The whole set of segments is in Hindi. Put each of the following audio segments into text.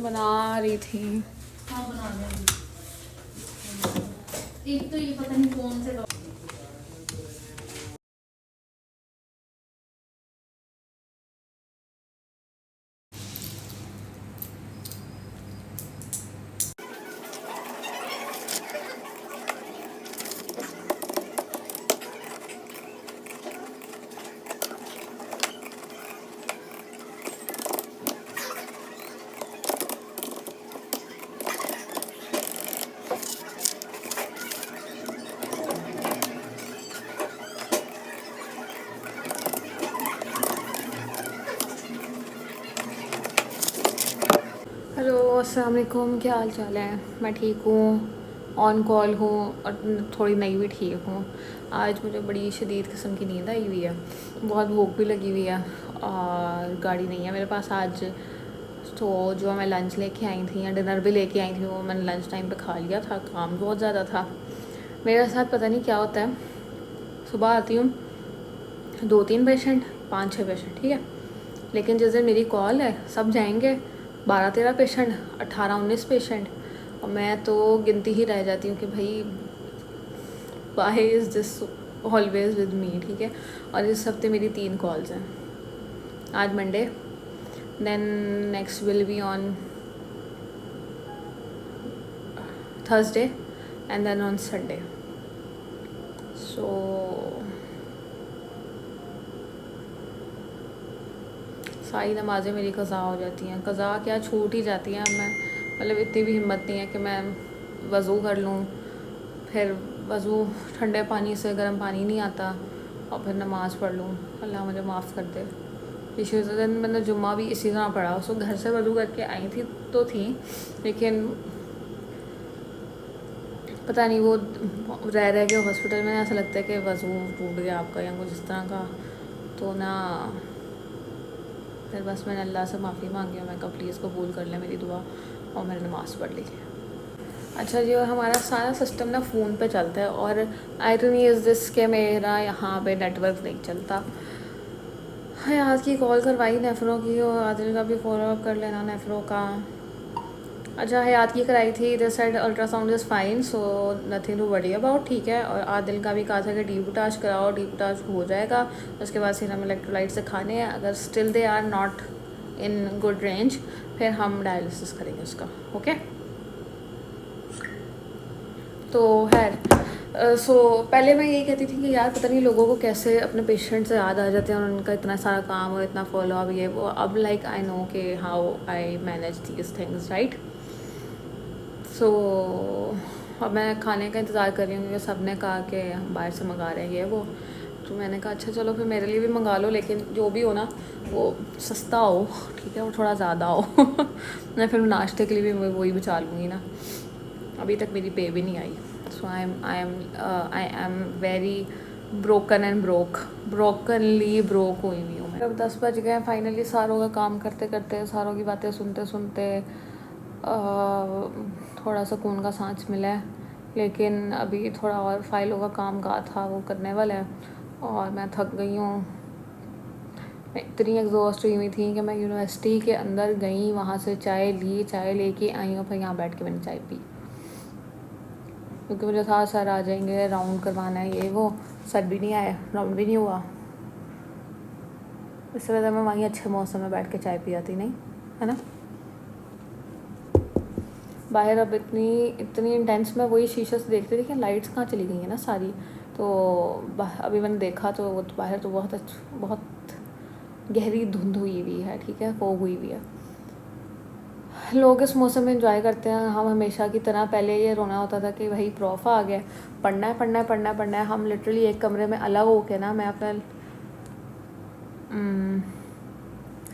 बना रही थी। हाँ बना लिया। एक तो ये पता नहीं कौन से हेलो, अस्सलाम वालेकुम। क्या हाल चाल है? मैं ठीक हूँ, ऑन कॉल हूँ और थोड़ी नहीं भी ठीक हूँ। आज मुझे बड़ी शदीद किस्म की नींद आई हुई है, बहुत भूख भी लगी हुई है और गाड़ी नहीं है मेरे पास आज। तो जो मैं लंच लेके आई थी या डिनर भी लेके आई थी वो मैंने लंच टाइम पे खा लिया था। काम बहुत ज़्यादा था मेरे साथ, पता नहीं क्या होता है। सुबह आती हूँ 2-3 पेशेंट, 5-6 पेशेंट, ठीक है। लेकिन जिस दिन मेरी कॉल है सब जाएंगे 12-13 पेशेंट, 18-19 पेशेंट, और मैं तो गिनती ही रह जाती हूँ कि भाई why is this always with me, ठीक है। और इस हफ्ते मेरी 3 कॉल्स हैं। आज Monday, then next will be on Thursday and then on Sunday. So सारी नमाज़ें मेरी क़ज़ा हो जाती हैं। क़ज़ा क्या, छूट ही जाती हैं। मैं मतलब इतनी भी हिम्मत नहीं है कि मैं वज़ू कर लूँ, फिर वज़ू ठंडे पानी से, गर्म पानी नहीं आता, और फिर नमाज़ पढ़ लूँ। अल्लाह मुझे माफ़ कर दे। पिछले दिन मैंने जुम्मा भी इसी तरह पढ़ा। उसको घर से वज़ू करके आई थी तो थी, लेकिन पता नहीं वो रह के हॉस्पिटल में ऐसा लगता है कि वज़ू टूट गया आपका या कुछ इस तरह का। तो ना फिर बस मैंने अल्लाह से माफ़ी मांगी और मैं कहा प्लीज़ कबूल कर ले मेरी दुआ, और मैंने नमाज़ पढ़ ली। अच्छा जी, हमारा सारा सिस्टम ना फ़ोन पे चलता है और आयरनी इज़ दिस के मेरा यहाँ पे नेटवर्क नहीं चलता। हयात की कॉल करवाई नेफ़रो की, और आदिल का भी फॉलोअप कर लेना नेफ़रो का। अच्छा, हयात की कराई थी, this side ultrasound is fine, so nothing to worry about, ठीक है। और आदिल का भी कहा था कि डीबूटाज कराओ, डीबूटाज हो जाएगा। उसके बाद सीरम इलेक्ट्रोलाइट से खाने हैं, अगर still they are not in good range फिर हम डायलिसिस करेंगे उसका, ओके। तो खैर सो पहले मैं यही कहती थी कि यार पता नहीं लोगों को कैसे अपने पेशेंट से याद आ जाते हैं और उनका इतना सारा काम और इतना फॉलोअप ये वो। अब लाइक आई नो कि how I manage these things, right. So अब मैं खाने का इंतज़ार कर रही हूँ क्योंकि सब ने कहा कि हम बाहर से मंगा रहे हैं ये वो। तो मैंने कहा अच्छा चलो फिर मेरे लिए भी मंगा लो, लेकिन जो भी हो ना वो सस्ता हो, ठीक है, और थोड़ा ज़्यादा हो। मैं फिर नाश्ते के लिए भी वही बचा लूँगी ना। अभी तक मेरी पे भी नहीं आई। So I am very broken and brokenly broke हुई हुई हूँ मैं। अब 10 बज गए फाइनली। सारों का काम करते करते, सारों की बातें सुनते सुनते थोड़ा सुकून का सांस मिला है। लेकिन अभी थोड़ा और फाइलों का काम कहा था वो करने वाला है, और मैं थक गई हूँ। मैं इतनी एग्जॉस्ट हुई हुई थी कि मैं यूनिवर्सिटी के अंदर गई, वहाँ से चाय ली, चाय लेके आई हूँ, फिर यहाँ बैठ के मैंने चाय पी, क्योंकि मुझे था सर आ जाएंगे, राउंड करवाना है ये वो। सर भी नहीं आए, राउंड भी नहीं हुआ। इससे ज़्यादा मैं वहीं अच्छे मौसम में बैठ के चाय पी आती, नहीं है ना। बाहर अब इतनी इंटेंस, मैं वही शीशे से देख रही थी कि लाइट्स कहाँ चली गई हैं ना सारी। तो अभी मैंने देखा तो वो तो बाहर तो बहुत गहरी धुंध हुई हुई है, ठीक है, फोग हुई हुई है। लोग इस मौसम में एंजॉय करते हैं। हम हमेशा की तरह पहले ये रोना होता था कि भाई प्रॉफ आ गया, पढ़ना है पढ़ना है पढ़ना है पढ़ना है। हम लिटरली एक कमरे में अलग हो के ना, मैं अपना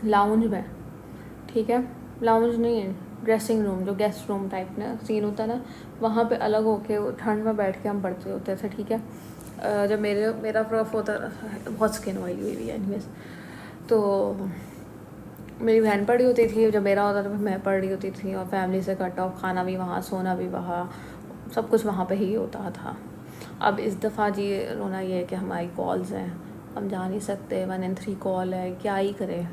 लाउंज में, ठीक है, लाउंज नहीं है, ड्रेसिंग रूम, जो गेस्ट रूम टाइप ना सीन होता है ना, वहाँ पे अलग होके ठंड में बैठ के हम पढ़ते होते थे, ठीक है। जब मेरा प्रॉफ होता बहुत स्किन ऑयली हुई है एनीवेज। तो मेरी बहन पढ़ी होती थी, जब मेरा होता था तो मैं पढ़ रही होती थी, और फैमिली से कट ऑफ, खाना भी वहाँ, सोना भी वहाँ, सब कुछ वहाँ पे ही होता था। अब इस दफ़ा जी रोना ये है कि हमारी कॉल्स हैं, हम जा नहीं सकते, 1 in 3 कॉल है, क्या ही करें।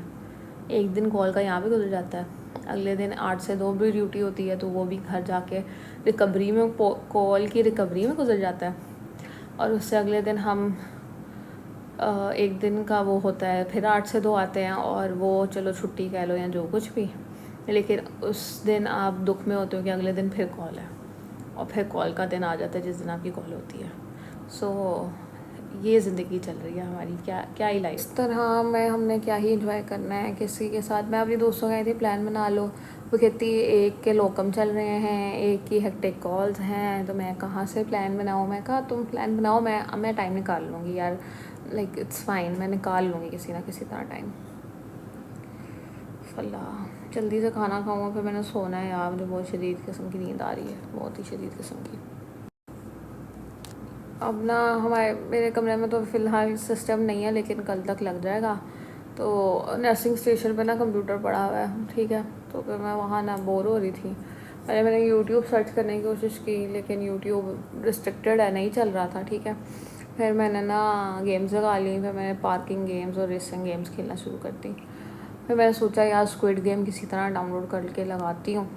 एक दिन कॉल का यहाँ भी गुजर जाता है। अगले दिन 8 से 2 भी ड्यूटी होती है, तो वो भी घर जाके रिकवरी में, कॉल की रिकवरी में गुजर जाता है। और उससे अगले दिन हम एक दिन का वो होता है, फिर 8 से 2 आते हैं, और वो चलो छुट्टी कह लो या जो कुछ भी, लेकिन उस दिन आप दुख में होते हो कि अगले दिन फिर कॉल है, और फिर कॉल का दिन आ जाता है जिस दिन आपकी कॉल होती है। सो ये ज़िंदगी चल रही है हमारी, क्या क्या ही लाइफ। इस तरह मैं हमने क्या ही इंजॉय करना है किसी के साथ। मैं अपनी दोस्तों कही थी प्लान बना लो, वो कहती एक के लोकम चल रहे हैं, एक की हेक्टिक कॉल्स हैं, तो मैं कहाँ से प्लान बनाऊँ। मैं कहा तुम प्लान बनाओ, मैं टाइम निकाल लूँगी यार, लाइक इट्स फाइन, मैं निकाल लूँगी किसी ना किसी तरह टाइम। अल्लाह, जल्दी से खाना खाऊँगा, फिर मैंने सोना है यार, मुझे बहुत शदीद किस्म की नींद आ रही है, बहुत ही शदीद किस्म की। अब ना मेरे कमरे में तो फ़िलहाल सिस्टम नहीं है, लेकिन कल तक लग जाएगा। तो नर्सिंग स्टेशन पे ना कंप्यूटर पड़ा हुआ है, ठीक है, तो फिर मैं वहाँ ना बोर हो रही थी। पहले मैंने यूट्यूब सर्च करने की कोशिश की, लेकिन यूट्यूब रिस्ट्रिक्टेड है, नहीं चल रहा था, ठीक है। फिर मैंने ना गेम्स लगा ली, फिर मैंने पार्किंग गेम्स और रेसिंग गेम्स खेलना शुरू कर दी। फिर मैंने सोचा यार स्क्विड गेम किसी तरह डाउनलोड करके लगाती हूँ,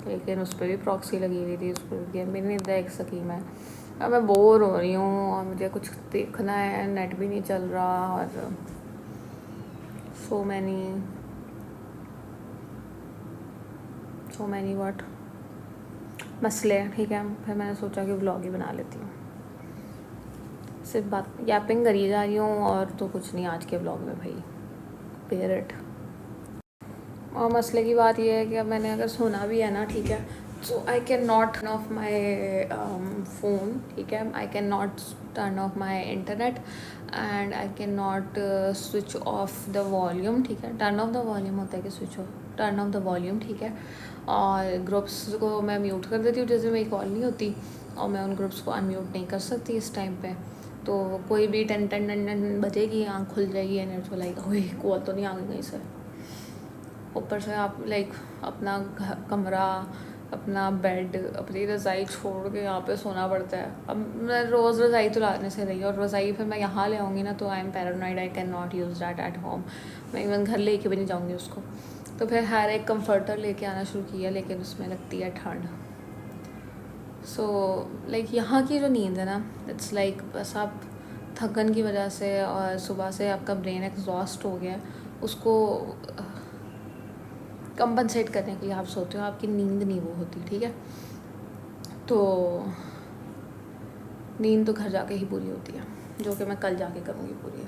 लेकिन उस पर भी प्रॉक्सी लगी हुई थी, स्क्विड गेम भी नहीं देख सकी मैं। अब मैं बोर हो रही हूँ और मुझे कुछ देखना है, नेट भी नहीं चल रहा, और सो मैनी व्हाट मसले, ठीक है। फिर मैंने सोचा कि व्लॉग ही बना लेती हूँ, सिर्फ बात यापिंग करी जा रही हूँ, और तो कुछ नहीं आज के व्लॉग में भाई, बेयर इट। और मसले की बात यह है कि अब मैंने अगर सोना भी है ना, ठीक है, so I can not turn off my phone, ठीक है, I can not turn off my internet, and I can not switch off the volume, ठीक है। टर्न ऑफ द वॉल्यूम होता है कि switch off, turn off the volume, ठीक है। और ग्रुप्स को मैं म्यूट कर देती हूँ, जैसे मेरी कॉल नहीं होती, और मैं उन ग्रुप्स को अनम्यूट नहीं कर सकती इस टाइम पे। तो कोई भी टन टन टन टन बजेगी, आँख खुल जाएगी, एनर्जी तो लाइक ओए कॉल तो नहीं आ गई कहीं से। ऊपर से आप लाइक अपना कमरा, अपना बेड, अपनी रज़ाई छोड़ के यहाँ पे सोना पड़ता है। अब मैं रोज़ रज़ाई तो लाने से रही, और रज़ाई फिर मैं यहाँ ले आऊँगी ना, तो I am paranoid, I can not use that at home. मैं इवन घर लेके भी नहीं जाऊँगी उसको। तो फिर हर एक कंफर्टर लेके आना शुरू किया, लेकिन उसमें लगती है ठंड। सो लाइक यहाँ की जो नींद है ना, इट्स लाइक बस आप थकन की वजह से और सुबह से आपका ब्रेन एग्जॉस्ट हो गया, उसको कंपनसेट करने के लिए आप सोते हो, आपकी नींद नहीं वो होती, ठीक है। तो नींद तो घर जाके ही पूरी होती है, जो कि मैं कल जाके करूँगी पूरी।